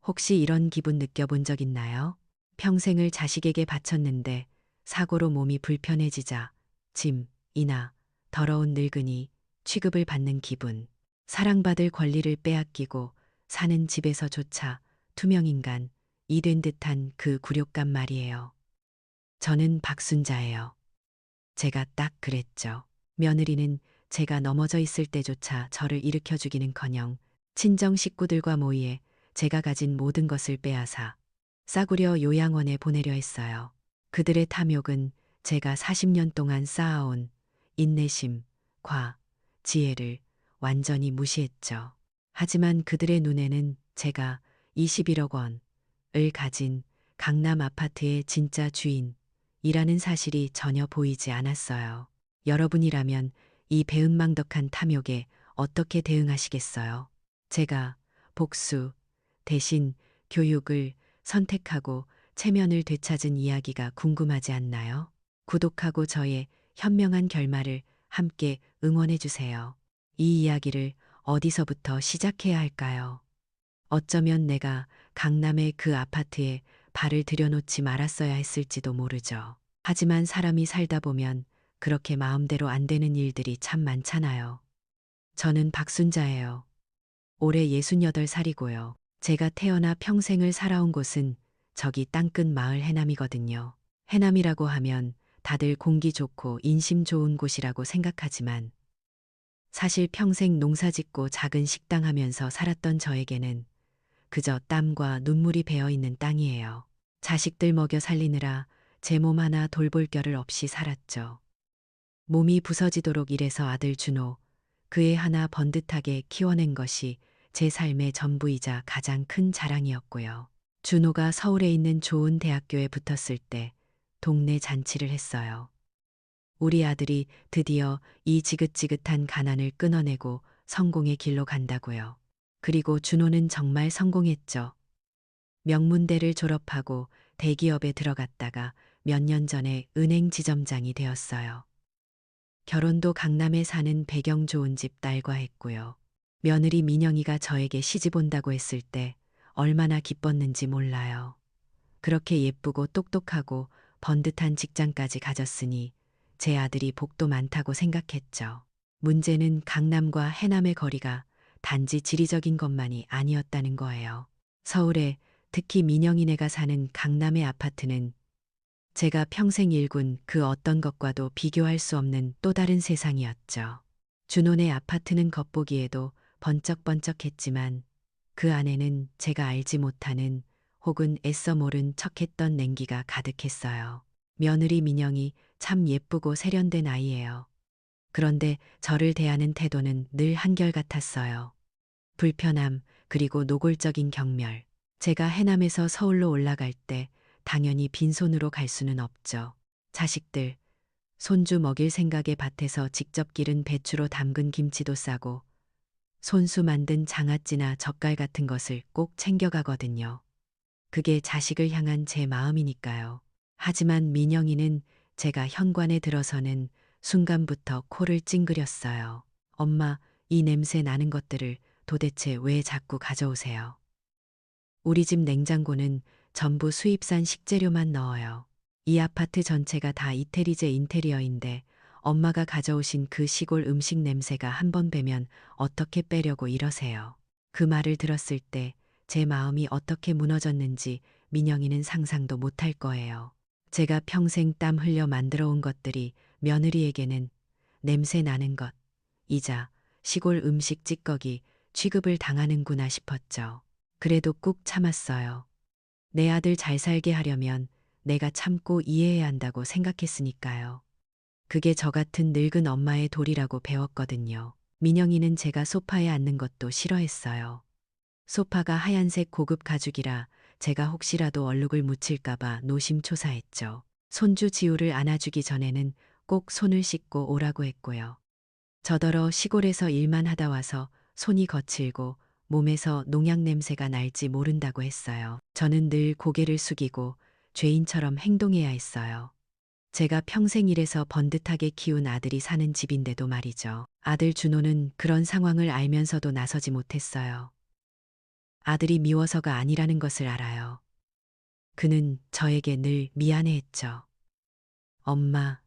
혹시 이런 기분 느껴본 적 있나요? 평생을 자식에게 바쳤는데 사고로 몸이 불편해지자 짐, 이나 더러운 늙은이 취급을 받는 기분. 사랑받을 권리를 빼앗기고 사는 집에서조차 투명인간, 이 된 듯한 그 굴욕감 말이에요. 저는 박순자예요. 제가 딱 그랬죠. 며느리는 제가 넘어져 있을 때조차 저를 일으켜주기는커녕 친정 식구들과 모의해 제가 가진 모든 것을 빼앗아 싸구려 요양원에 보내려 했어요. 그들의 탐욕은 제가 40년 동안 쌓아온 인내심, 과, 지혜를 완전히 무시했죠. 하지만 그들의 눈에는 제가 21억 원을 가진 강남 아파트의 진짜 주인이라는 사실이 전혀 보이지 않았어요. 여러분이라면 이 배은망덕한 탐욕에 어떻게 대응하시겠어요? 제가 복수 대신 교육을 선택하고 체면을 되찾은 이야기가 궁금하지 않나요? 구독하고 저의 현명한 결말을 함께 응원해 주세요. 이 이야기를 어디서부터 시작해야 할까요? 어쩌면 내가 강남의 그 아파트에 발을 들여놓지 말았어야 했을지도 모르죠. 하지만 사람이 살다 보면 그렇게 마음대로 안 되는 일들이 참 많잖아요. 저는 박순자예요. 올해 68살이고요. 제가 태어나 평생을 살아온 곳은 저기 땅끝 마을 해남이거든요. 해남이라고 하면 다들 공기 좋고 인심 좋은 곳이라고 생각하지만 사실 평생 농사짓고 작은 식당 하면서 살았던 저에게는 그저 땀과 눈물이 배어 있는 땅이에요. 자식들 먹여 살리느라 제 몸 하나 돌볼 겨를 없이 살았죠. 몸이 부서지도록 일해서 아들 준호, 그 애 하나 번듯하게 키워낸 것이 제 삶의 전부이자 가장 큰 자랑이었고요. 준호가 서울에 있는 좋은 대학교에 붙었을 때 동네 잔치를 했어요. 우리 아들이 드디어 이 지긋지긋한 가난을 끊어내고 성공의 길로 간다고요. 그리고 준호는 정말 성공했죠. 명문대를 졸업하고 대기업에 들어갔다가 몇 년 전에 은행 지점장이 되었어요. 결혼도 강남에 사는 배경 좋은 집 딸과 했고요. 며느리 민영이가 저에게 시집 온다고 했을 때 얼마나 기뻤는지 몰라요. 그렇게 예쁘고 똑똑하고 번듯한 직장까지 가졌으니 제 아들이 복도 많다고 생각했죠. 문제는 강남과 해남의 거리가 단지 지리적인 것만이 아니었다는 거예요. 서울에 특히 민영이네가 사는 강남의 아파트는 제가 평생 일군 그 어떤 것과도 비교할 수 없는 또 다른 세상이었죠. 준혼의 아파트는 겉보기에도 번쩍번쩍했지만 그 안에는 제가 알지 못하는 혹은 애써 모른 척했던 냉기가 가득했어요. 며느리 민영이 참 예쁘고 세련된 아이예요. 그런데 저를 대하는 태도는 늘 한결같았어요. 불편함, 그리고 노골적인 경멸. 제가 해남에서 서울로 올라갈 때 당연히 빈손으로 갈 수는 없죠. 자식들, 손주 먹일 생각에 밭에서 직접 기른 배추로 담근 김치도 싸고 손수 만든 장아찌나 젓갈 같은 것을 꼭 챙겨가거든요. 그게 자식을 향한 제 마음이니까요. 하지만 민영이는 제가 현관에 들어서는 순간부터 코를 찡그렸어요. 엄마, 이 냄새 나는 것들을 도대체 왜 자꾸 가져오세요? 우리 집 냉장고는 전부 수입산 식재료만 넣어요. 이 아파트 전체가 다 이태리제 인테리어인데 엄마가 가져오신 그 시골 음식 냄새가 한 번 배면 어떻게 빼려고 이러세요. 그 말을 들었을 때 제 마음이 어떻게 무너졌는지 민영이는 상상도 못할 거예요. 제가 평생 땀 흘려 만들어 온 것들이 며느리에게는 냄새 나는 것, 이자 시골 음식 찌꺼기 취급을 당하는구나 싶었죠. 그래도 꾹 참았어요. 내 아들 잘 살게 하려면 내가 참고 이해해야 한다고 생각했으니까요. 그게 저 같은 늙은 엄마의 도리라고 배웠거든요. 민영이는 제가 소파에 앉는 것도 싫어했어요. 소파가 하얀색 고급 가죽이라 제가 혹시라도 얼룩을 묻힐까봐 노심초사했죠. 손주 지우를 안아주기 전에는 꼭 손을 씻고 오라고 했고요. 저더러 시골에서 일만 하다 와서 손이 거칠고 몸에서 농약 냄새가 날지 모른다고 했어요. 저는 늘 고개를 숙이고 죄인처럼 행동해야 했어요. 제가 평생 일해서 번듯하게 키운 아들이 사는 집인데도 말이죠. 아들 준호는 그런 상황을 알면서도 나서지 못했어요. 아들이 미워서가 아니라는 것을 알아요. 그는 저에게 늘 미안해했죠. 엄마,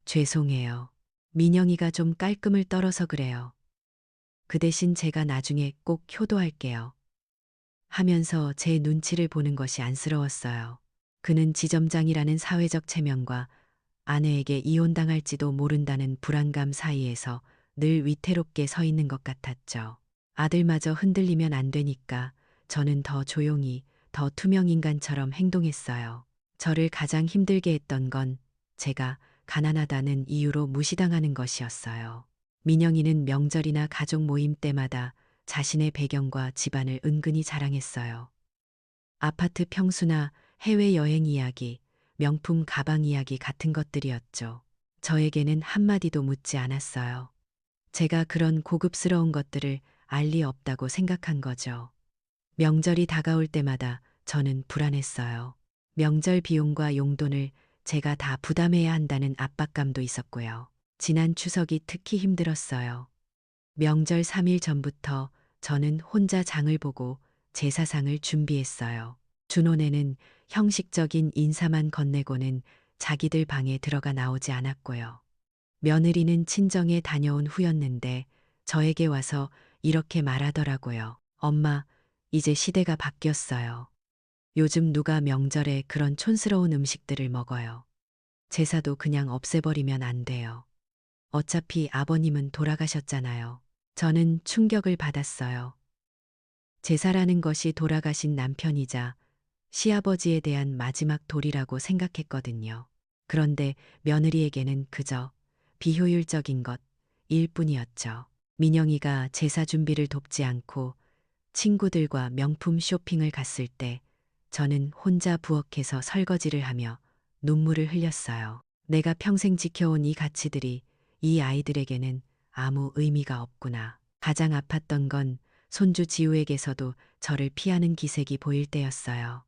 죄송해요. 민영이가 좀 깔끔을 떨어서 그래요. 그 대신 제가 나중에 꼭 효도할게요. 하면서 제 눈치를 보는 것이 안쓰러웠어요. 그는 지점장이라는 사회적 체면과 아내에게 이혼당할지도 모른다는 불안감 사이에서 늘 위태롭게 서 있는 것 같았죠. 아들마저 흔들리면 안 되니까 저는 더 조용히, 더 투명 인간처럼 행동했어요. 저를 가장 힘들게 했던 건 제가 가난하다는 이유로 무시당하는 것이었어요. 민영이는 명절이나 가족 모임 때마다 자신의 배경과 집안을 은근히 자랑했어요. 아파트 평수나 해외여행 이야기, 명품 가방 이야기 같은 것들이었죠. 저에게는 한마디도 묻지 않았어요. 제가 그런 고급스러운 것들을 알 리 없다고 생각한 거죠. 명절이 다가올 때마다 저는 불안했어요. 명절 비용과 용돈을 제가 다 부담해야 한다는 압박감도 있었고요. 지난 추석이 특히 힘들었어요. 명절 3일 전부터 저는 혼자 장을 보고 제사상을 준비했어요. 준혼에는 형식적인 인사만 건네고는 자기들 방에 들어가 나오지 않았고요. 며느리는 친정에 다녀온 후였는데 저에게 와서 이렇게 말하더라고요. 엄마, 이제 시대가 바뀌었어요. 요즘 누가 명절에 그런 촌스러운 음식들을 먹어요. 제사도 그냥 없애버리면 안 돼요. 어차피 아버님은 돌아가셨잖아요. 저는 충격을 받았어요. 제사라는 것이 돌아가신 남편이자 시아버지에 대한 마지막 도리라고 생각했거든요. 그런데 며느리에게는 그저 비효율적인 것일 뿐이었죠. 민영이가 제사 준비를 돕지 않고 친구들과 명품 쇼핑을 갔을 때 저는 혼자 부엌에서 설거지를 하며 눈물을 흘렸어요. 내가 평생 지켜온 이 가치들이 이 아이들에게는 아무 의미가 없구나. 가장 아팠던 건 손주 지우에게서도 저를 피하는 기색이 보일 때였어요.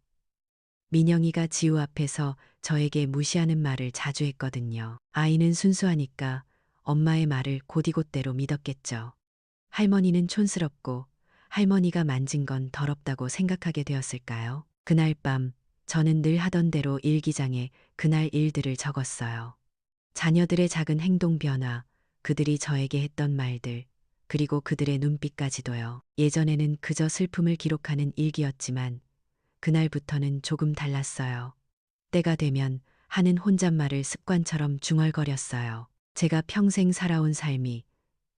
민영이가 지우 앞에서 저에게 무시하는 말을 자주 했거든요. 아이는 순수하니까 엄마의 말을 곧이곧대로 믿었겠죠. 할머니는 촌스럽고 할머니가 만진 건 더럽다고 생각하게 되었을까요? 그날 밤 저는 늘 하던 대로 일기장에 그날 일들을 적었어요. 자녀들의 작은 행동 변화, 그들이 저에게 했던 말들, 그리고 그들의 눈빛까지도요. 예전에는 그저 슬픔을 기록하는 일기였지만 그날부터는 조금 달랐어요. 때가 되면 하는 혼잣말을 습관처럼 중얼거렸어요. 제가 평생 살아온 삶이,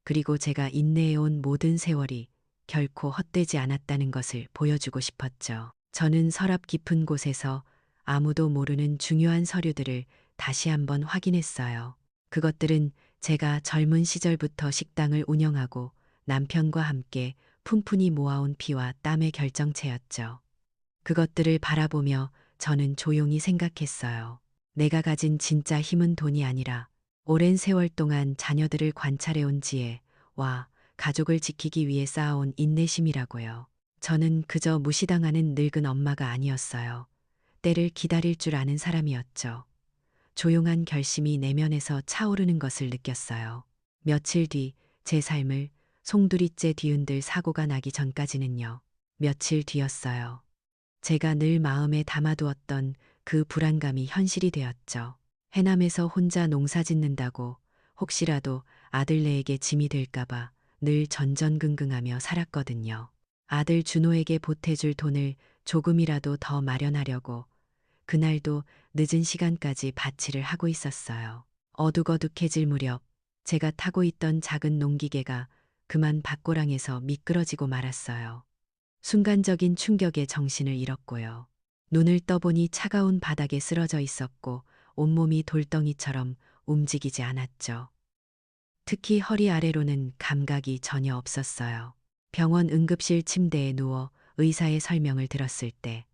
그리고 제가 인내해온 모든 세월이 결코 헛되지 않았다는 것을 보여주고 싶었죠. 저는 서랍 깊은 곳에서 아무도 모르는 중요한 서류들을 다시 한번 확인했어요. 그것들은 제가 젊은 시절부터 식당을 운영하고 남편과 함께 푼푼히 모아온 피와 땀의 결정체였죠. 그것들을 바라보며 저는 조용히 생각했어요. 내가 가진 진짜 힘은 돈이 아니라 오랜 세월 동안 자녀들을 관찰해온 지혜와 가족을 지키기 위해 쌓아온 인내심이라고요. 저는 그저 무시당하는 늙은 엄마가 아니었어요. 때를 기다릴 줄 아는 사람이었죠. 조용한 결심이 내면에서 차오르는 것을 느꼈어요. 며칠 뒤 제 삶을 송두리째 뒤흔들 사고가 나기 전까지는요. 며칠 뒤였어요. 제가 늘 마음에 담아두었던 그 불안감이 현실이 되었죠. 해남에서 혼자 농사 짓는다고 혹시라도 아들네에게 짐이 될까봐 늘 전전긍긍하며 살았거든요. 아들 준호에게 보태줄 돈을 조금이라도 더 마련하려고 그날도 늦은 시간까지 밭일을 하고 있었어요. 어둑어둑해질 무렵 제가 타고 있던 작은 농기계가 그만 밭고랑에서 미끄러지고 말았어요. 순간적인 충격에 정신을 잃었고요. 눈을 떠보니 차가운 바닥에 쓰러져 있었고 온몸이 돌덩이처럼 움직이지 않았죠. 특히 허리 아래로는 감각이 전혀 없었어요. 병원 응급실 침대에 누워 의사의 설명을 들었을 때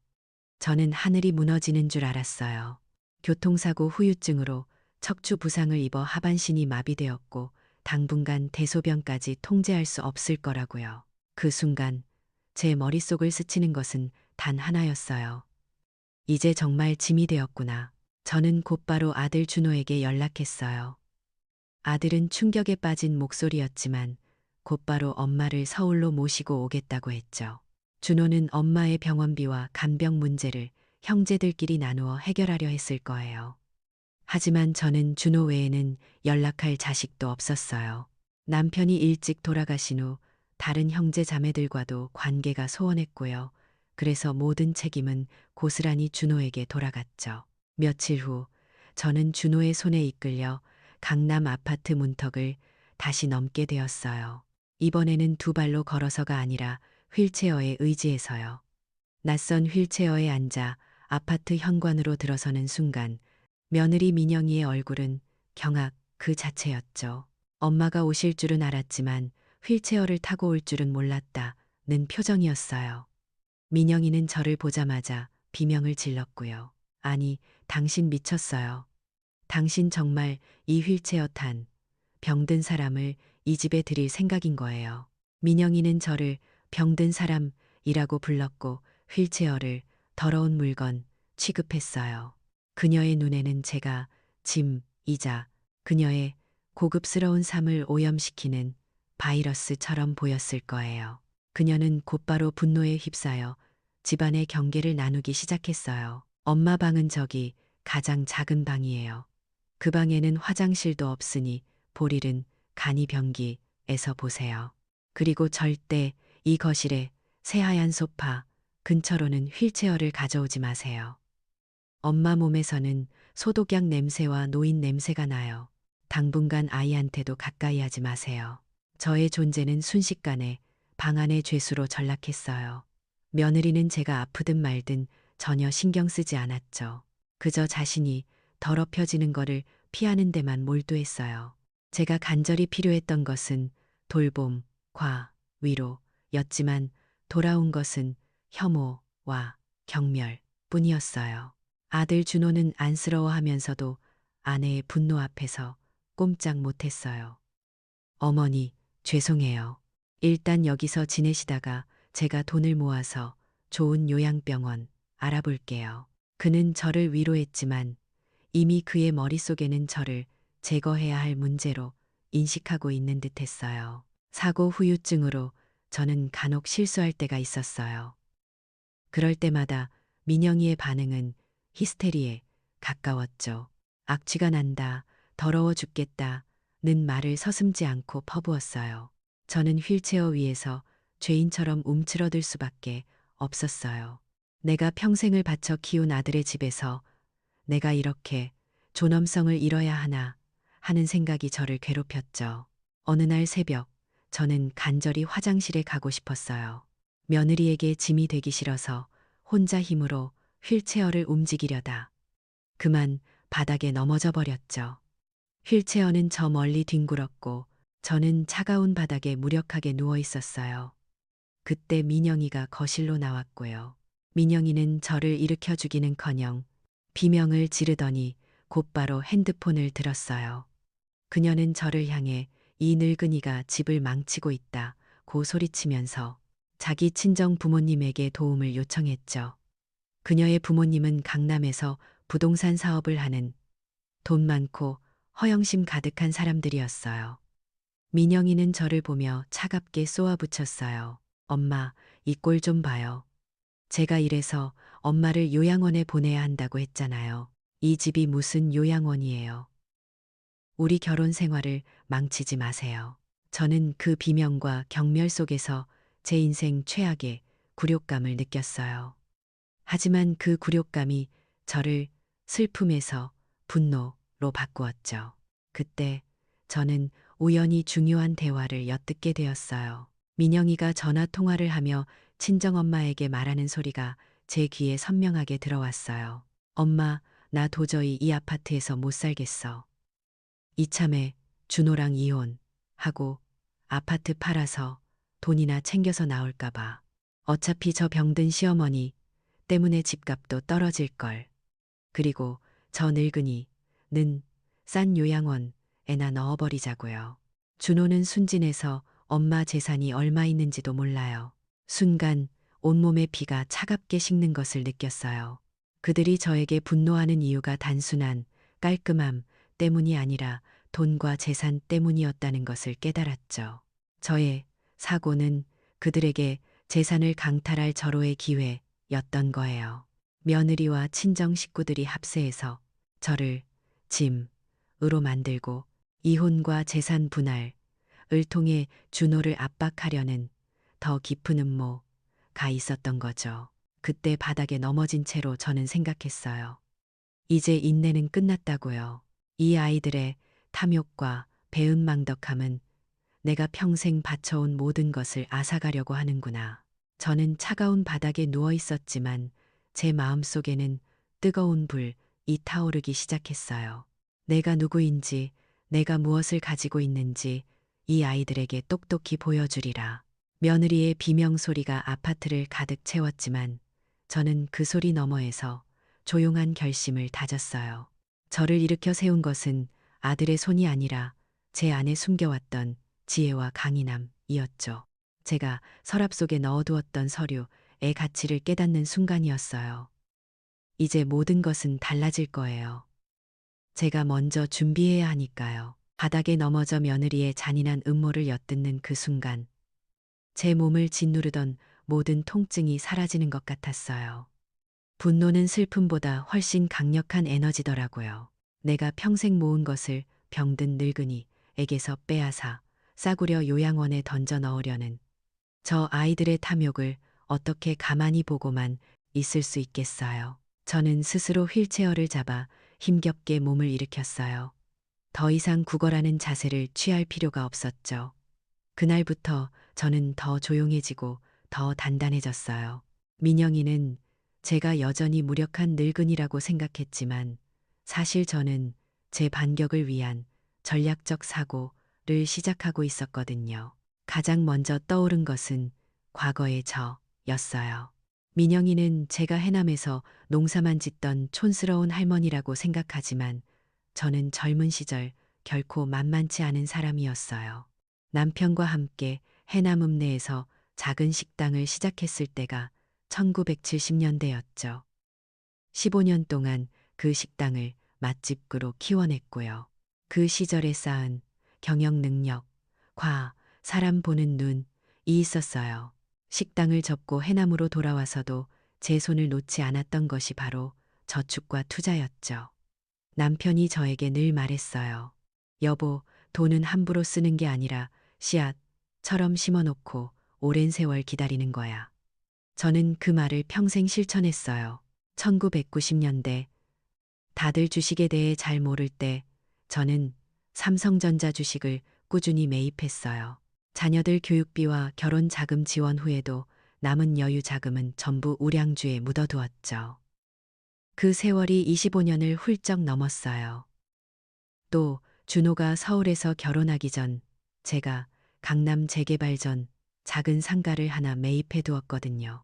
저는 하늘이 무너지는 줄 알았어요. 교통사고 후유증으로 척추 부상을 입어 하반신이 마비되었고 당분간 대소변까지 통제할 수 없을 거라고요. 그 순간 제 머릿속을 스치는 것은 단 하나였어요. 이제 정말 짐이 되었구나. 저는 곧바로 아들 준호에게 연락했어요. 아들은 충격에 빠진 목소리였지만 곧바로 엄마를 서울로 모시고 오겠다고 했죠. 준호는 엄마의 병원비와 간병 문제를 형제들끼리 나누어 해결하려 했을 거예요. 하지만 저는 준호 외에는 연락할 자식도 없었어요. 남편이 일찍 돌아가신 후 다른 형제 자매들과도 관계가 소원했고요. 그래서 모든 책임은 고스란히 준호에게 돌아갔죠. 며칠 후 저는 준호의 손에 이끌려 강남 아파트 문턱을 다시 넘게 되었어요. 이번에는 두 발로 걸어서가 아니라 휠체어에 의지해서요. 낯선 휠체어에 앉아 아파트 현관으로 들어서는 순간 며느리 민영이의 얼굴은 경악 그 자체였죠. 엄마가 오실 줄은 알았지만 휠체어를 타고 올 줄은 몰랐다는 표정이었어요. 민영이는 저를 보자마자 비명을 질렀고요. 아니, 당신 미쳤어요. 당신 정말 이 휠체어 탄 병든 사람을 이 집에 들일 생각인 거예요. 민영이는 저를 병든 사람이라고 불렀고 휠체어를 더러운 물건 취급했어요. 그녀의 눈에는 제가 짐이자 그녀의 고급스러운 삶을 오염시키는 바이러스처럼 보였을 거예요. 그녀는 곧바로 분노에 휩싸여 집안의 경계를 나누기 시작했어요. 엄마 방은 저기 가장 작은 방이에요. 그 방에는 화장실도 없으니 볼일은 간이 변기에서 보세요. 그리고 절대 이 거실에 새하얀 소파 근처로는 휠체어를 가져오지 마세요. 엄마 몸에서는 소독약 냄새와 노인 냄새가 나요. 당분간 아이한테도 가까이 하지 마세요. 저의 존재는 순식간에 방 안의 죄수로 전락했어요. 며느리는 제가 아프든 말든 전혀 신경 쓰지 않았죠. 그저 자신이 더럽혀지는 거를 피하는 데만 몰두했어요. 제가 간절히 필요했던 것은 돌봄과 위로였지만 돌아온 것은 혐오와 경멸 뿐이었어요. 아들 준호는 안쓰러워하면서도 아내의 분노 앞에서 꼼짝 못했어요. 어머니, 죄송해요. 일단 여기서 지내시다가 제가 돈을 모아서 좋은 요양병원 알아볼게요. 그는 저를 위로했지만 이미 그의 머릿속에는 저를 제거해야 할 문제로 인식하고 있는 듯 했어요. 사고 후유증으로 저는 간혹 실수할 때가 있었어요. 그럴 때마다 민영이의 반응은 히스테리에 가까웠죠. 악취가 난다, 더러워 죽겠다는 말을 서슴지 않고 퍼부었어요. 저는 휠체어 위에서 죄인처럼 움츠러들 수밖에 없었어요. 내가 평생을 바쳐 키운 아들의 집에서 내가 이렇게 존엄성을 잃어야 하나 하는 생각이 저를 괴롭혔죠. 어느 날 새벽, 저는 간절히 화장실에 가고 싶었어요. 며느리에게 짐이 되기 싫어서 혼자 힘으로 휠체어를 움직이려다 그만 바닥에 넘어져 버렸죠. 휠체어는 저 멀리 뒹굴었고 저는 차가운 바닥에 무력하게 누워 있었어요. 그때 민영이가 거실로 나왔고요. 민영이는 저를 일으켜 주기는커녕 비명을 지르더니 곧바로 핸드폰을 들었어요. 그녀는 저를 향해 이 늙은이가 집을 망치고 있다고 소리치면서 자기 친정 부모님에게 도움을 요청했죠. 그녀의 부모님은 강남에서 부동산 사업을 하는 돈 많고 허영심 가득한 사람들이었어요. 민영이는 저를 보며 차갑게 쏘아붙였어요. 엄마, 이 꼴 좀 봐요. 제가 이래서 엄마를 요양원에 보내야 한다고 했잖아요. 이 집이 무슨 요양원이에요. 우리 결혼 생활을 망치지 마세요. 저는 그 비명과 경멸 속에서 제 인생 최악의 굴욕감을 느꼈어요. 하지만 그 굴욕감이 저를 슬픔에서 분노로 바꾸었죠. 그때 저는 우연히 중요한 대화를 엿듣게 되었어요. 민영이가 전화 통화를 하며 친정엄마에게 말하는 소리가 제 귀에 선명하게 들어왔어요. 엄마, 나 도저히 이 아파트에서 못 살겠어. 이참에 준호랑 이혼하고 아파트 팔아서 돈이나 챙겨서 나올까봐. 어차피 저 병든 시어머니 때문에 집값도 떨어질걸. 그리고 저 늙은이는 싼 요양원에나 넣어버리자고요. 준호는 순진해서 엄마 재산이 얼마 있는지도 몰라요. 순간 온몸의 피가 차갑게 식는 것을 느꼈어요. 그들이 저에게 분노하는 이유가 단순한 깔끔함 때문이 아니라 돈과 재산 때문이었다는 것을 깨달았죠. 저의 사고는 그들에게 재산을 강탈할 절호의 기회였던 거예요. 며느리와 친정 식구들이 합세해서 저를 짐으로 만들고 이혼과 재산 분할을 통해 준호를 압박하려는 더 깊은 음모가 있었던 거죠. 그때 바닥에 넘어진 채로 저는 생각했어요. 이제 인내는 끝났다고요. 이 아이들의 탐욕과 배은망덕함은 내가 평생 바쳐온 모든 것을 앗아가려고 하는구나. 저는 차가운 바닥에 누워 있었지만 제 마음속에는 뜨거운 불이 타오르기 시작했어요. 내가 누구인지, 내가 무엇을 가지고 있는지 이 아이들에게 똑똑히 보여주리라. 며느리의 비명 소리가 아파트를 가득 채웠지만 저는 그 소리 너머에서 조용한 결심을 다졌어요. 저를 일으켜 세운 것은 아들의 손이 아니라 제 안에 숨겨왔던 지혜와 강인함이었죠. 제가 서랍 속에 넣어두었던 서류의 가치를 깨닫는 순간이었어요. 이제 모든 것은 달라질 거예요. 제가 먼저 준비해야 하니까요. 바닥에 넘어져 며느리의 잔인한 음모를 엿듣는 그 순간, 제 몸을 짓누르던 모든 통증이 사라지는 것 같았어요. 분노는 슬픔보다 훨씬 강력한 에너지더라고요. 내가 평생 모은 것을 병든 늙은이에게서 빼앗아 싸구려 요양원에 던져 넣으려는 저 아이들의 탐욕을 어떻게 가만히 보고만 있을 수 있겠어요. 저는 스스로 휠체어를 잡아 힘겹게 몸을 일으켰어요. 더 이상 구걸하는 자세를 취할 필요가 없었죠. 그날부터 저는 더 조용해지고 더 단단해졌어요. 민영이는 제가 여전히 무력한 늙은이라고 생각했지만 사실 저는 제 반격을 위한 전략적 사고를 시작하고 있었거든요. 가장 먼저 떠오른 것은 과거의 저였어요. 민영이는 제가 해남에서 농사만 짓던 촌스러운 할머니라고 생각하지만 저는 젊은 시절 결코 만만치 않은 사람이었어요. 남편과 함께 해남 읍내에서 작은 식당을 시작했을 때가 1970년대였죠. 15년 동안 그 식당을 맛집으로 키워냈고요. 그 시절에 쌓은 경영 능력과 사람 보는 눈이 있었어요. 식당을 접고 해남으로 돌아와서도 제 손을 놓지 않았던 것이 바로 저축과 투자였죠. 남편이 저에게 늘 말했어요. 여보, 돈은 함부로 쓰는 게 아니라 씨앗처럼 심어놓고 오랜 세월 기다리는 거야. 저는 그 말을 평생 실천했어요. 1990년대 다들 주식에 대해 잘 모를 때 저는 삼성전자 주식을 꾸준히 매입했어요. 자녀들 교육비와 결혼 자금 지원 후에도 남은 여유 자금은 전부 우량주에 묻어두었죠. 그 세월이 25년을 훌쩍 넘었어요. 또 준호가 서울에서 결혼하기 전 제가 강남 재개발 전 작은 상가를 하나 매입해 두었거든요.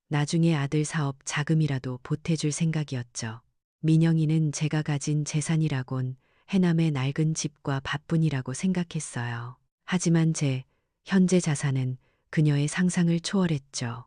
나중에 아들 사업 자금이라도 보태줄 생각이었죠. 민영이는 제가 가진 재산이라곤 해남의 낡은 집과 밭뿐이라고 생각했어요. 하지만 제 현재 자산은 그녀의 상상을 초월했죠.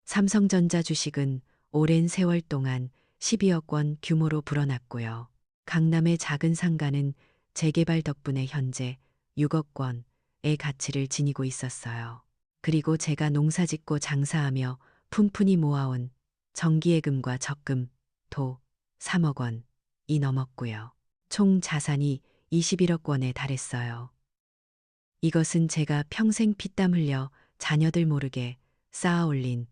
삼성전자 주식은 오랜 세월 동안 12억 원 규모로 불어났고요. 강남의 작은 상가는 재개발 덕분에 현재 6억 원의 가치를 지니고 있었어요. 그리고 제가 농사짓고 장사하며 푼푼히 모아온 정기예금과 적금도 3억 원이 넘었고요. 총 자산이 21억 원에 달했어요. 이것은 제가 평생 피땀 흘려 자녀들 모르게 쌓아올린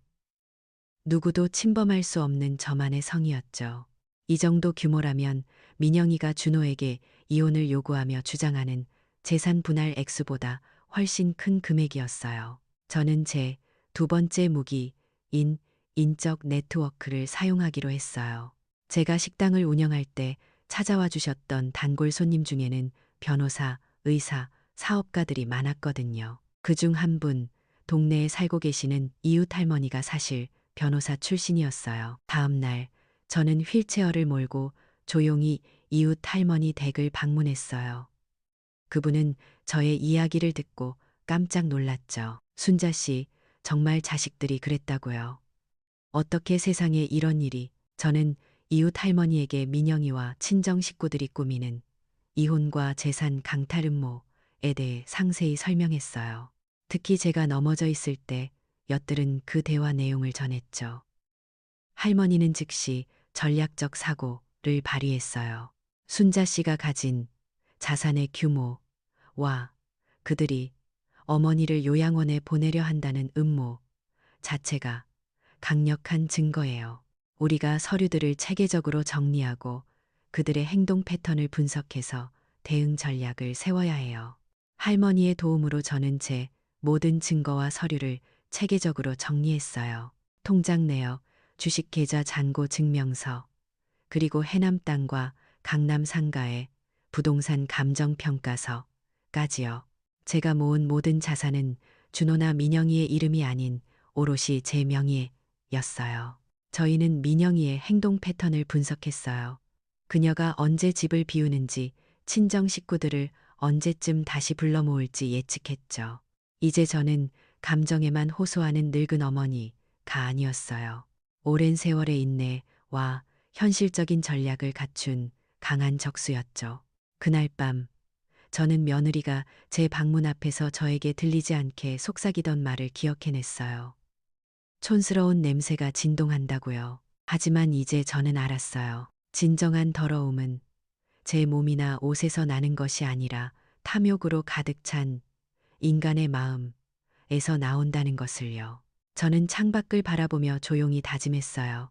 누구도 침범할 수 없는 저만의 성이었죠. 이 정도 규모라면 민영이가 준호에게 이혼을 요구하며 주장하는 재산 분할 액수보다 훨씬 큰 금액이었어요. 저는 제 두 번째 무기인 인적 네트워크를 사용하기로 했어요. 제가 식당을 운영할 때 찾아와 주셨던 단골 손님 중에는 변호사, 의사, 사업가들이 많았거든요. 그중 한 분, 동네에 살고 계시는 이웃 할머니가 사실 변호사 출신이었어요. 다음 날 저는 휠체어를 몰고 조용히 이웃 할머니 댁을 방문했어요. 그분은 저의 이야기를 듣고 깜짝 놀랐죠. 순자 씨, 정말 자식들이 그랬다고요. 어떻게 세상에 이런 일이. 저는 이웃 할머니에게 민영이와 친정 식구들이 꾸미는 이혼과 재산 강탈 음모에 대해 상세히 설명했어요. 특히 제가 넘어져 있을 때 엿들은 그 대화 내용을 전했죠. 할머니는 즉시 전략적 사고를 발휘했어요. 순자 씨가 가진 자산의 규모와 그들이 어머니를 요양원에 보내려 한다는 음모 자체가 강력한 증거예요. 우리가 서류들을 체계적으로 정리하고 그들의 행동 패턴을 분석해서 대응 전략을 세워야 해요. 할머니의 도움으로 저는 제 모든 증거와 서류를 체계적으로 정리했어요. 통장 내역, 주식 계좌 잔고 증명서, 그리고 해남 땅과 강남 상가의 부동산 감정 평가서까지요. 제가 모은 모든 자산은 준호나 민영이의 이름이 아닌 오롯이 제 명의였어요. 저희는 민영이의 행동 패턴을 분석했어요. 그녀가 언제 집을 비우는지, 친정 식구들을 언제쯤 다시 불러 모을지 예측했죠. 이제 저는 감정에만 호소하는 늙은 어머니가 아니었어요. 오랜 세월의 인내와 현실적인 전략을 갖춘 강한 적수였죠. 그날 밤 저는 며느리가 제 방문 앞에서 저에게 들리지 않게 속삭이던 말을 기억해냈어요. 촌스러운 냄새가 진동한다고요. 하지만 이제 저는 알았어요. 진정한 더러움은 제 몸이나 옷에서 나는 것이 아니라 탐욕으로 가득 찬 인간의 마음에서 나온다는 것을요. 저는 창밖을 바라보며 조용히 다짐했어요.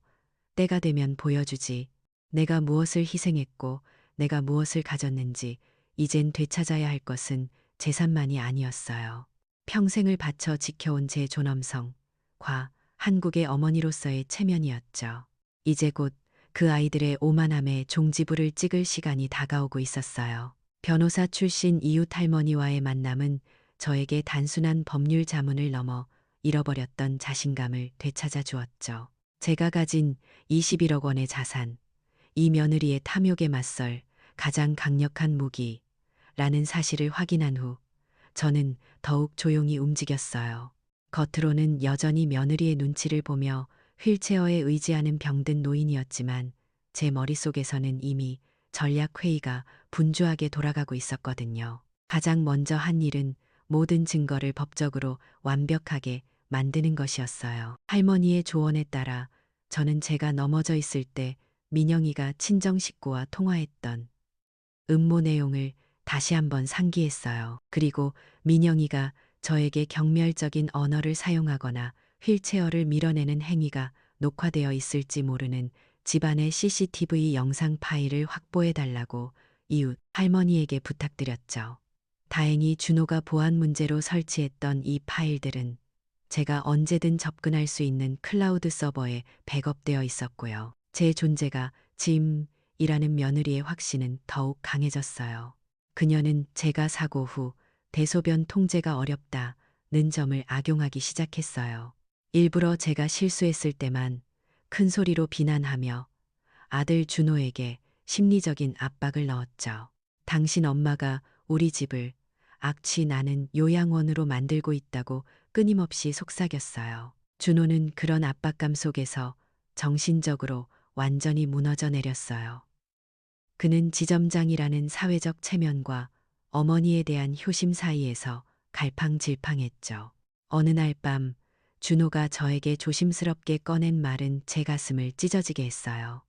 때가 되면 보여주지. 내가 무엇을 희생했고 내가 무엇을 가졌는지 이젠 되찾아야 할 것은 재산만이 아니었어요. 평생을 바쳐 지켜온 제 존엄성과 한국의 어머니로서의 체면이었죠. 이제 곧 그 아이들의 오만함에 종지부를 찍을 시간이 다가오고 있었어요. 변호사 출신 이웃 할머니와의 만남은 저에게 단순한 법률 자문을 넘어 잃어버렸던 자신감을 되찾아 주었죠. 제가 가진 21억 원의 자산, 이 며느리의 탐욕에 맞설 가장 강력한 무기라는 사실을 확인한 후 저는 더욱 조용히 움직였어요. 겉으로는 여전히 며느리의 눈치를 보며 휠체어에 의지하는 병든 노인이었지만 제 머릿속에서는 이미 전략회의가 분주하게 돌아가고 있었거든요. 가장 먼저 한 일은 모든 증거를 법적으로 완벽하게 만드는 것이었어요. 할머니의 조언에 따라 저는 제가 넘어져 있을 때 민영이가 친정 식구와 통화했던 음모 내용을 다시 한번 상기했어요. 그리고 민영이가 저에게 경멸적인 언어를 사용하거나 휠체어를 밀어내는 행위가 녹화되어 있을지 모르는 집안의 CCTV 영상 파일을 확보해 달라고 이웃 할머니에게 부탁드렸죠. 다행히 준호가 보안 문제로 설치했던 이 파일들은 제가 언제든 접근할 수 있는 클라우드 서버에 백업되어 있었고요. 제 존재가 짐이라는 며느리의 확신은 더욱 강해졌어요. 그녀는 제가 사고 후 대소변 통제가 어렵다는 점을 악용하기 시작했어요. 일부러 제가 실수했을 때만 큰 소리로 비난하며 아들 준호에게 심리적인 압박을 넣었죠. 당신 엄마가 우리 집을 악취 나는 요양원으로 만들고 있다고 끊임없이 속삭였어요. 준호는 그런 압박감 속에서 정신적으로 완전히 무너져 내렸어요. 그는 지점장이라는 사회적 체면과 어머니에 대한 효심 사이에서 갈팡질팡했죠. 어느 날 밤 준호가 저에게 조심스럽게 꺼낸 말은 제 가슴을 찢어지게 했어요.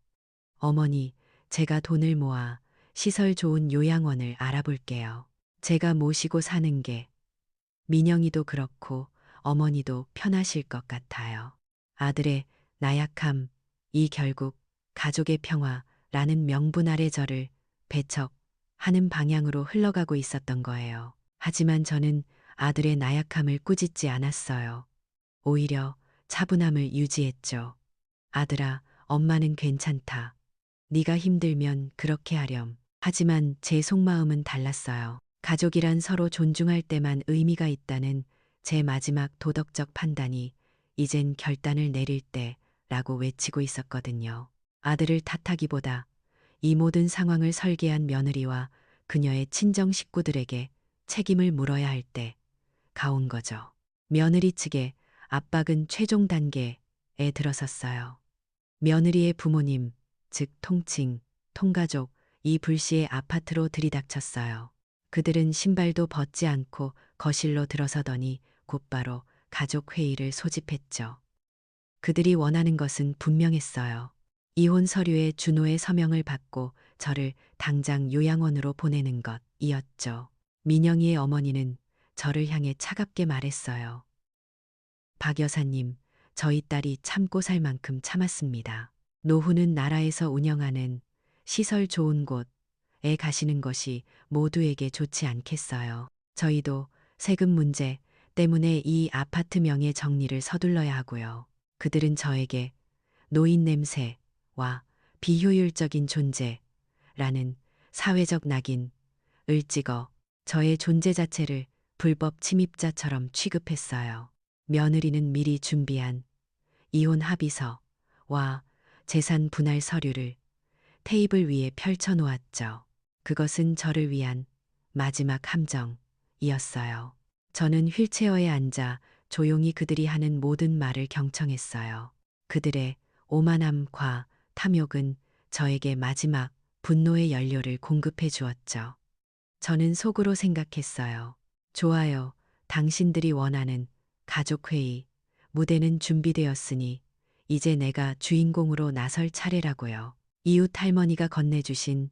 어머니, 제가 돈을 모아 시설 좋은 요양원을 알아볼게요. 제가 모시고 사는 게 민영이도 그렇고 어머니도 편하실 것 같아요. 아들의 나약함, 이 결국 가족의 평화라는 명분 아래 저를 배척하는 방향으로 흘러가고 있었던 거예요. 하지만 저는 아들의 나약함을 꾸짖지 않았어요. 오히려 차분함을 유지했죠. 아들아, 엄마는 괜찮다. 네가 힘들면 그렇게 하렴. 하지만 제 속마음은 달랐어요. 가족이란 서로 존중할 때만 의미가 있다는 제 마지막 도덕적 판단이 이젠 결단을 내릴 때라고 외치고 있었거든요. 아들을 탓하기보다 이 모든 상황을 설계한 며느리와 그녀의 친정 식구들에게 책임을 물어야 할 때가 온 거죠. 며느리 측의 압박은 최종 단계에 들어섰어요. 며느리의 부모님, 즉 통칭, 통가족, 이 불시에 아파트로 들이닥쳤어요. 그들은 신발도 벗지 않고 거실로 들어서더니 곧바로 가족 회의를 소집했죠. 그들이 원하는 것은 분명했어요. 이혼 서류에 준호의 서명을 받고 저를 당장 요양원으로 보내는 것이었죠. 민영이의 어머니는 저를 향해 차갑게 말했어요. 박 여사님, 저희 딸이 참고 살 만큼 참았습니다. 노후는 나라에서 운영하는 시설 좋은 곳에 가시는 것이 모두에게 좋지 않겠어요. 저희도 세금 문제 때문에 이 아파트 명의 정리를 서둘러야 하고요. 그들은 저에게 노인 냄새와 비효율적인 존재라는 사회적 낙인을 찍어 저의 존재 자체를 불법 침입자처럼 취급했어요. 며느리는 미리 준비한 이혼 합의서와 재산 분할 서류를 테이블 위에 펼쳐 놓았죠. 그것은 저를 위한 마지막 함정이었어요. 저는 휠체어에 앉아 조용히 그들이 하는 모든 말을 경청했어요. 그들의 오만함과 탐욕은 저에게 마지막 분노의 연료를 공급해 주었죠. 저는 속으로 생각했어요. 좋아요. 당신들이 원하는 가족회의, 무대는 준비되었으니 이제 내가 주인공으로 나설 차례라고요. 이웃 할머니가 건네주신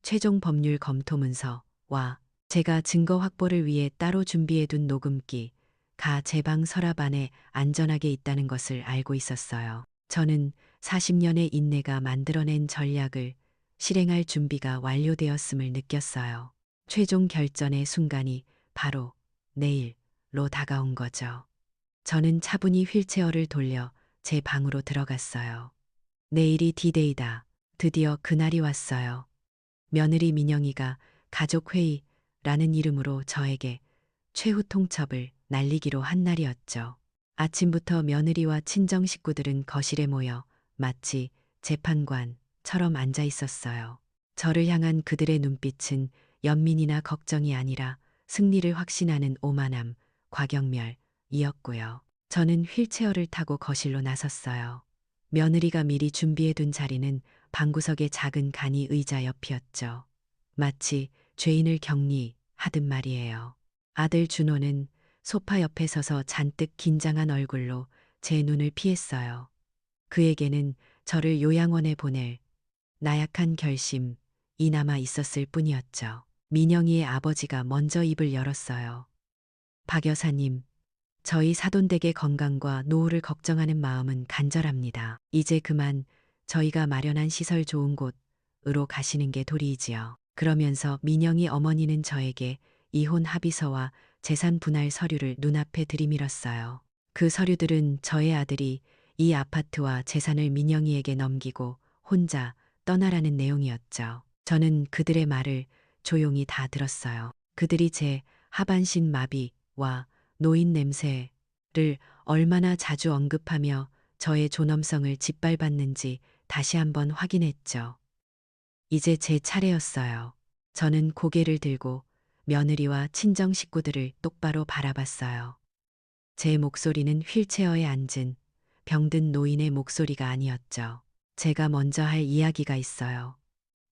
최종 법률 검토 문서와 제가 증거 확보를 위해 따로 준비해둔 녹음기가 제 방 서랍 안에 안전하게 있다는 것을 알고 있었어요. 저는 40년의 인내가 만들어낸 전략을 실행할 준비가 완료되었음을 느꼈어요. 최종 결전의 순간이 바로 내일로 다가온 거죠. 저는 차분히 휠체어를 돌려 제 방으로 들어갔어요. 내일이 디데이다. 드디어 그날이 왔어요. 며느리 민영이가 가족회의라는 이름으로 저에게 최후 통첩을 날리기로 한 날이었죠. 아침부터 며느리와 친정 식구들은 거실에 모여 마치 재판관처럼 앉아 있었어요. 저를 향한 그들의 눈빛은 연민이나 걱정이 아니라 승리를 확신하는 오만함, 과경멸이었고요. 저는 휠체어를 타고 거실로 나섰어요. 며느리가 미리 준비해둔 자리는 방구석의 작은 간이 의자 옆이었죠. 마치 죄인을 격리하듯 말이에요. 아들 준호는 소파 옆에 서서 잔뜩 긴장한 얼굴로 제 눈을 피했어요. 그에게는 저를 요양원에 보낼 나약한 결심이 남아 있었을 뿐이었죠. 민영이의 아버지가 먼저 입을 열었어요. 박 여사님, 저희 사돈댁의 건강과 노후를 걱정하는 마음은 간절합니다. 이제 그만 저희가 마련한 시설 좋은 곳으로 가시는 게 도리이지요. 그러면서 민영이 어머니는 저에게 이혼 합의서와 재산 분할 서류를 눈앞에 들이밀었어요. 그 서류들은 저의 아들이 이 아파트와 재산을 민영이에게 넘기고 혼자 떠나라는 내용이었죠. 저는 그들의 말을 조용히 다 들었어요. 그들이 제 하반신 마비와 노인 냄새를 얼마나 자주 언급하며 저의 존엄성을 짓밟았는지 다시 한번 확인했죠. 이제 제 차례였어요. 저는 고개를 들고 며느리와 친정 식구들을 똑바로 바라봤어요. 제 목소리는 휠체어에 앉은 병든 노인의 목소리가 아니었죠. 제가 먼저 할 이야기가 있어요.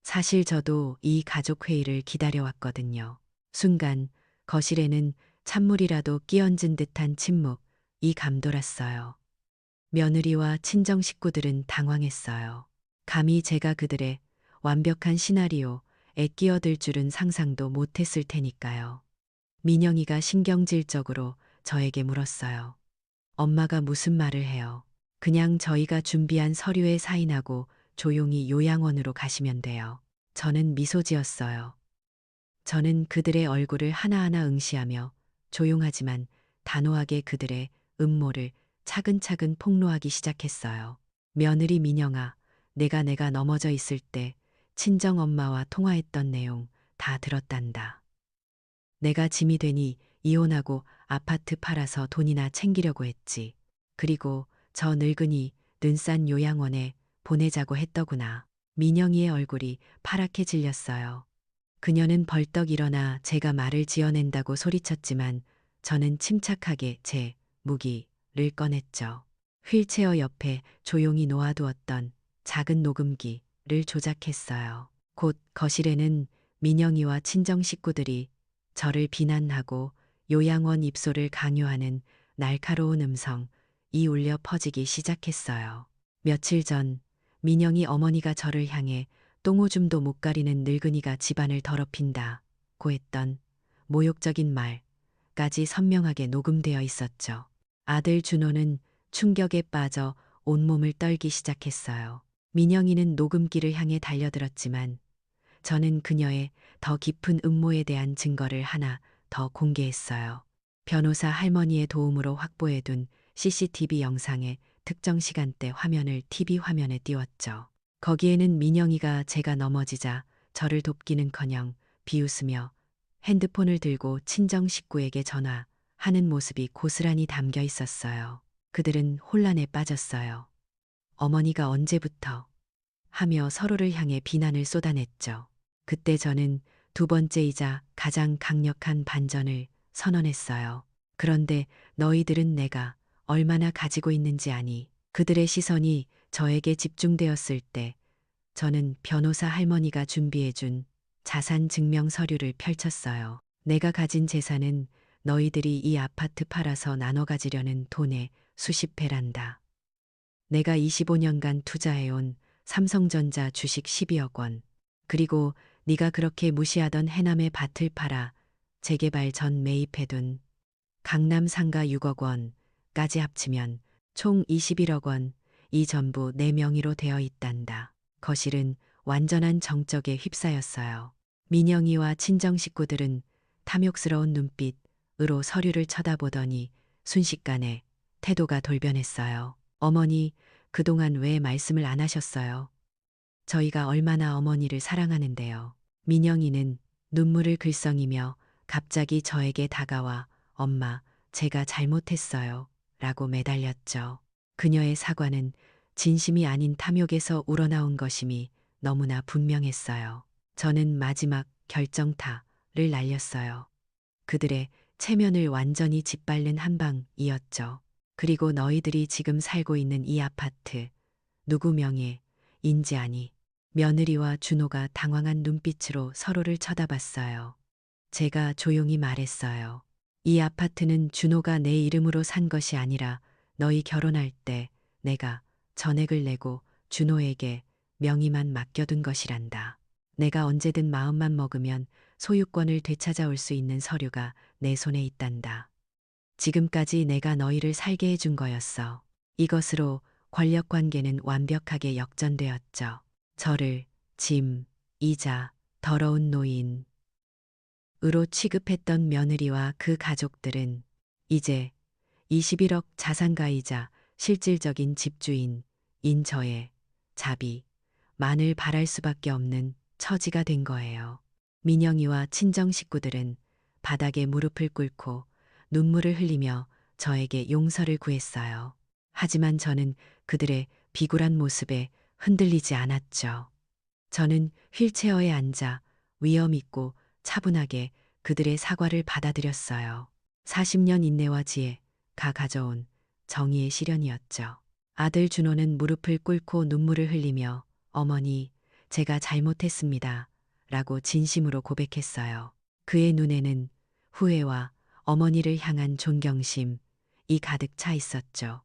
사실 저도 이 가족회의를 기다려왔거든요. 순간 거실에는 찬물이라도 끼얹은 듯한 침묵이 감돌았어요. 며느리와 친정 식구들은 당황했어요. 감히 제가 그들의 완벽한 시나리오에 끼어들 줄은 상상도 못했을 테니까요. 민영이가 신경질적으로 저에게 물었어요. 엄마가 무슨 말을 해요? 그냥 저희가 준비한 서류에 사인하고 조용히 요양원으로 가시면 돼요. 저는 미소 지었어요. 저는 그들의 얼굴을 하나하나 응시하며 조용하지만 단호하게 그들의 음모를 차근차근 폭로하기 시작했어요. 며느리 민영아, 내가 넘어져 있을 때 친정 엄마와 통화했던 내용 다 들었단다. 내가 짐이 되니 이혼하고 아파트 팔아서 돈이나 챙기려고 했지. 그리고 저 늙은이 눈싼 요양원에 보내자고 했더구나. 민영이의 얼굴이 파랗게 질렸어요. 그녀는 벌떡 일어나 제가 말을 지어낸다고 소리쳤지만 저는 침착하게 제 무기를 꺼냈죠. 휠체어 옆에 조용히 놓아두었던 작은 녹음기를 조작했어요. 곧 거실에는 민영이와 친정 식구들이 저를 비난하고 요양원 입소를 강요하는 날카로운 음성이 울려 퍼지기 시작했어요. 며칠 전 민영이 어머니가 저를 향해 똥오줌도 못 가리는 늙은이가 집안을 더럽힌다고 했던 모욕적인 말까지 선명하게 녹음되어 있었죠. 아들 준호는 충격에 빠져 온몸을 떨기 시작했어요. 민영이는 녹음기를 향해 달려들었지만 저는 그녀의 더 깊은 음모에 대한 증거를 하나 더 공개했어요. 변호사 할머니의 도움으로 확보해둔 CCTV 영상의 특정 시간대 화면을 TV 화면에 띄웠죠. 거기에는 민영이가 제가 넘어지자 저를 돕기는커녕 비웃으며 핸드폰을 들고 친정 식구에게 전화하는 모습이 고스란히 담겨 있었어요. 그들은 혼란에 빠졌어요. 어머니가 언제부터 하며 서로를 향해 비난을 쏟아냈죠. 그때 저는 두 번째이자 가장 강력한 반전을 선언했어요. 그런데 너희들은 내가 얼마나 가지고 있는지 아니? 그들의 시선이 저에게 집중되었을 때 저는 변호사 할머니가 준비해준 자산 증명 서류를 펼쳤어요. 내가 가진 재산은 너희들이 이 아파트 팔아서 나눠 가지려는 돈의 수십 배란다. 내가 25년간 투자해온 삼성전자 주식 12억 원, 그리고 네가 그렇게 무시하던 해남의 밭을 팔아 재개발 전 매입해둔 강남 상가 6억 원까지 합치면 총 21억 원, 이 전부 내 명의로 되어 있단다. 거실은 완전한 정적에 휩싸였어요. 민영이와 친정 식구들은 탐욕스러운 눈빛으로 서류를 쳐다보더니 순식간에 태도가 돌변했어요. 어머니, 그동안 왜 말씀을 안 하셨어요? 저희가 얼마나 어머니를 사랑하는데요. 민영이는 눈물을 글썽이며 갑자기 저에게 다가와 엄마, 제가 잘못했어요. 라고 매달렸죠. 그녀의 사과는 진심이 아닌 탐욕에서 우러나온 것임이 너무나 분명했어요. 저는 마지막 결정타를 날렸어요. 그들의 체면을 완전히 짓밟는 한 방이었죠. 그리고 너희들이 지금 살고 있는 이 아파트, 누구 명예인지 아니? 며느리와 준호가 당황한 눈빛으로 서로를 쳐다봤어요. 제가 조용히 말했어요. 이 아파트는 준호가 내 이름으로 산 것이 아니라 너희 결혼할 때 내가 전액을 내고 준호에게 명의만 맡겨둔 것이란다. 내가 언제든 마음만 먹으면 소유권을 되찾아올 수 있는 서류가 내 손에 있단다. 지금까지 내가 너희를 살게 해준 거였어. 이것으로 권력 관계는 완벽하게 역전되었죠. 저를 짐이자 더러운 노인으로 취급했던 며느리와 그 가족들은 이제 21억 자산가이자 실질적인 집주인인 저의 자비만을 바랄 수밖에 없는 처지가 된 거예요. 민영이와 친정 식구들은 바닥에 무릎을 꿇고 눈물을 흘리며 저에게 용서를 구했어요. 하지만 저는 그들의 비굴한 모습에 흔들리지 않았죠. 저는 휠체어에 앉아 위엄 있고 차분하게 그들의 사과를 받아들였어요. 40년 인내와 지혜가 가져온 정의의 실현이었죠. 아들 준호는 무릎을 꿇고 눈물을 흘리며 어머니, 제가 잘못했습니다. 라고 진심으로 고백했어요. 그의 눈에는 후회와 어머니를 향한 존경심이 가득 차 있었죠.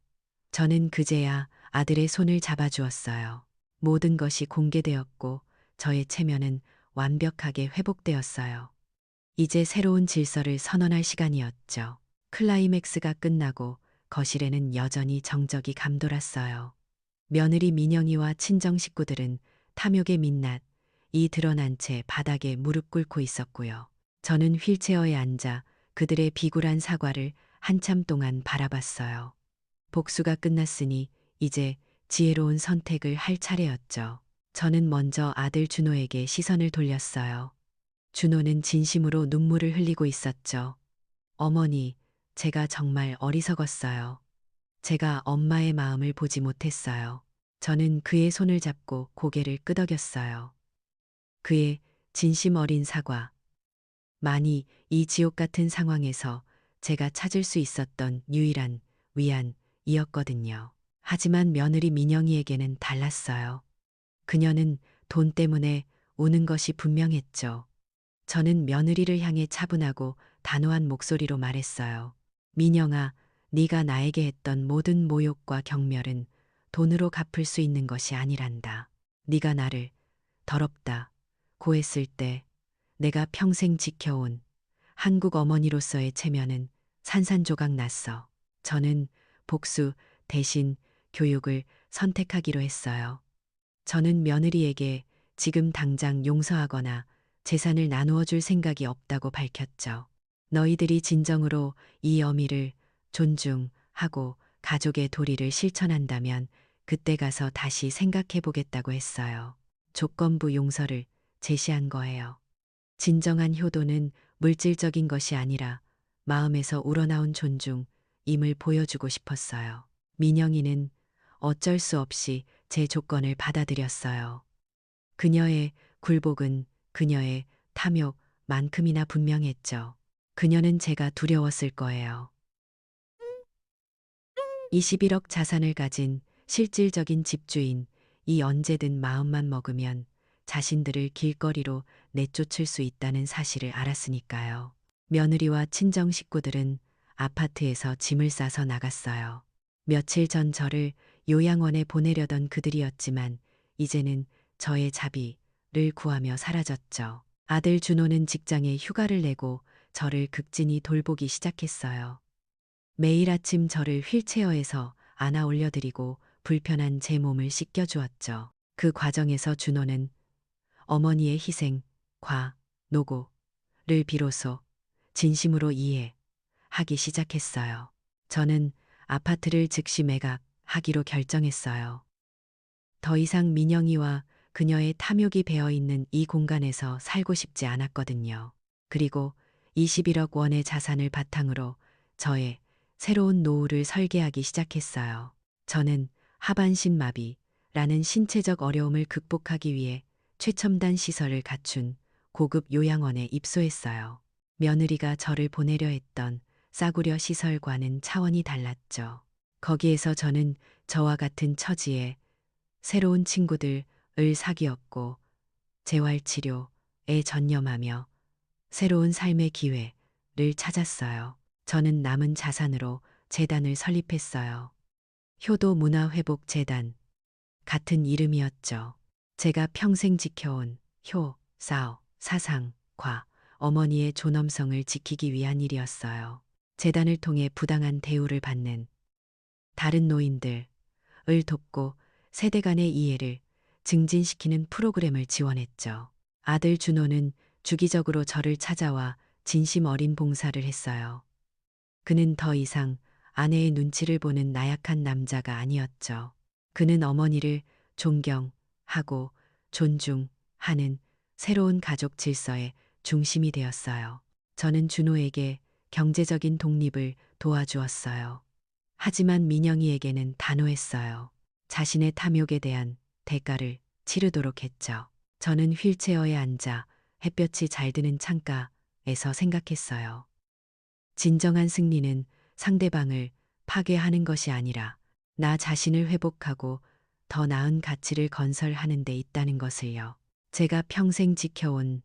저는 그제야 아들의 손을 잡아주었어요. 모든 것이 공개되었고 저의 체면은 완벽하게 회복되었어요. 이제 새로운 질서를 선언할 시간이었죠. 클라이맥스가 끝나고 거실에는 여전히 정적이 감돌았어요. 며느리 민영이와 친정 식구들은 탐욕의 민낯이 드러난 채 바닥에 무릎 꿇고 있었고요. 저는 휠체어에 앉아 그들의 비굴한 사과를 한참 동안 바라봤어요. 복수가 끝났으니 이제 지혜로운 선택을 할 차례였죠. 저는 먼저 아들 준호에게 시선을 돌렸어요. 준호는 진심으로 눈물을 흘리고 있었죠. 어머니, 제가 정말 어리석었어요. 제가 엄마의 마음을 보지 못했어요. 저는 그의 손을 잡고 고개를 끄덕였어요. 그의 진심 어린 사과. 만이 이 지옥 같은 상황에서 제가 찾을 수 있었던 유일한 위안이었거든요. 하지만 며느리 민영이에게는 달랐어요. 그녀는 돈 때문에 우는 것이 분명했죠. 저는 며느리를 향해 차분하고 단호한 목소리로 말했어요. 민영아, 네가 나에게 했던 모든 모욕과 경멸은 돈으로 갚을 수 있는 것이 아니란다. 네가 나를 더럽다 고했을 때 내가 평생 지켜온 한국 어머니로서의 체면은 산산조각 났어. 저는 복수 대신 교육을 선택하기로 했어요. 저는 며느리에게 지금 당장 용서하거나 재산을 나누어 줄 생각이 없다고 밝혔죠. 너희들이 진정으로 이 어미를 존중하고 가족의 도리를 실천한다면 그때 가서 다시 생각해 보겠다고 했어요. 조건부 용서를 제시한 거예요. 진정한 효도는 물질적인 것이 아니라 마음에서 우러나온 존중임을 보여주고 싶었어요. 민영이는 어쩔 수 없이 제 조건을 받아들였어요. 그녀의 굴복은 그녀의 탐욕만큼이나 분명했죠. 그녀는 제가 두려웠을 거예요. 21억 자산을 가진 실질적인 집주인, 이 언제든 마음만 먹으면 자신들을 길거리로 내쫓을 수 있다는 사실을 알았으니까요. 며느리와 친정 식구들은 아파트에서 짐을 싸서 나갔어요. 며칠 전 저를 요양원에 보내려던 그들이었지만 이제는 저의 자비를 구하며 사라졌죠. 아들 준호는 직장에 휴가를 내고 저를 극진히 돌보기 시작했어요. 매일 아침 저를 휠체어에서 안아 올려드리고 불편한 제 몸을 씻겨주었죠. 그 과정에서 준호는 어머니의 희생, 과, 노고를 비로소 진심으로 이해하기 시작했어요. 저는 아파트를 즉시 매각하기로 결정했어요. 더 이상 민영이와 그녀의 탐욕이 배어있는 이 공간에서 살고 싶지 않았거든요. 그리고 21억 원의 자산을 바탕으로 저의 새로운 노후를 설계하기 시작했어요. 저는 하반신 마비라는 신체적 어려움을 극복하기 위해 최첨단 시설을 갖춘 고급 요양원에 입소했어요. 며느리가 저를 보내려 했던 싸구려 시설과는 차원이 달랐죠. 거기에서 저는 저와 같은 처지의 새로운 친구들을 사귀었고 재활치료에 전념하며 새로운 삶의 기회를 찾았어요. 저는 남은 자산으로 재단을 설립했어요. 효도 문화회복재단. 같은 이름이었죠. 제가 평생 지켜온 효, 사오, 사상과 어머니의 존엄성을 지키기 위한 일이었어요. 재단을 통해 부당한 대우를 받는 다른 노인들을 돕고 세대 간의 이해를 증진시키는 프로그램을 지원했죠. 아들 준호는 주기적으로 저를 찾아와 진심 어린 봉사를 했어요. 그는 더 이상 아내의 눈치를 보는 나약한 남자가 아니었죠. 그는 어머니를 존경하고 존중하는 새로운 가족 질서의 중심이 되었어요. 저는 준호에게 경제적인 독립을 도와주었어요. 하지만 민영이에게는 단호했어요. 자신의 탐욕에 대한 대가를 치르도록 했죠. 저는 휠체어에 앉아 햇볕이 잘 드는 창가에서 생각했어요. 진정한 승리는 상대방을 파괴하는 것이 아니라 나 자신을 회복하고 더 나은 가치를 건설하는 데 있다는 것을요. 제가 평생 지켜온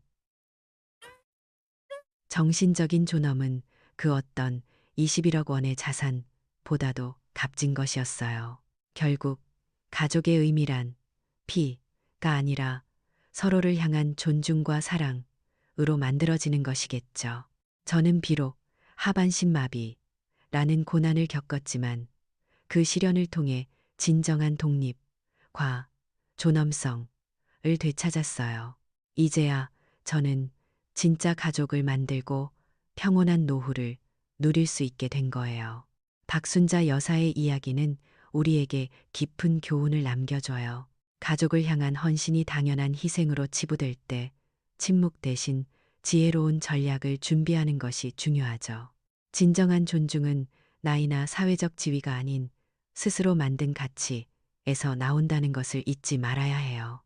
정신적인 존엄은 그 어떤 21억 원의 자산보다도 값진 것이었어요. 결국 가족의 의미란 피가 아니라 서로를 향한 존중과 사랑으로 만들어지는 것이겠죠. 저는 비록 하반신 마비라는 고난을 겪었지만 그 시련을 통해 진정한 독립과 존엄성을 되찾았어요. 이제야 저는 진짜 가족을 만들고 평온한 노후를 누릴 수 있게 된 거예요. 박순자 여사의 이야기는 우리에게 깊은 교훈을 남겨줘요. 가족을 향한 헌신이 당연한 희생으로 치부될 때 침묵 대신 지혜로운 전략을 준비하는 것이 중요하죠. 진정한 존중은 나이나 사회적 지위가 아닌 스스로 만든 가치에서 나온다는 것을 잊지 말아야 해요.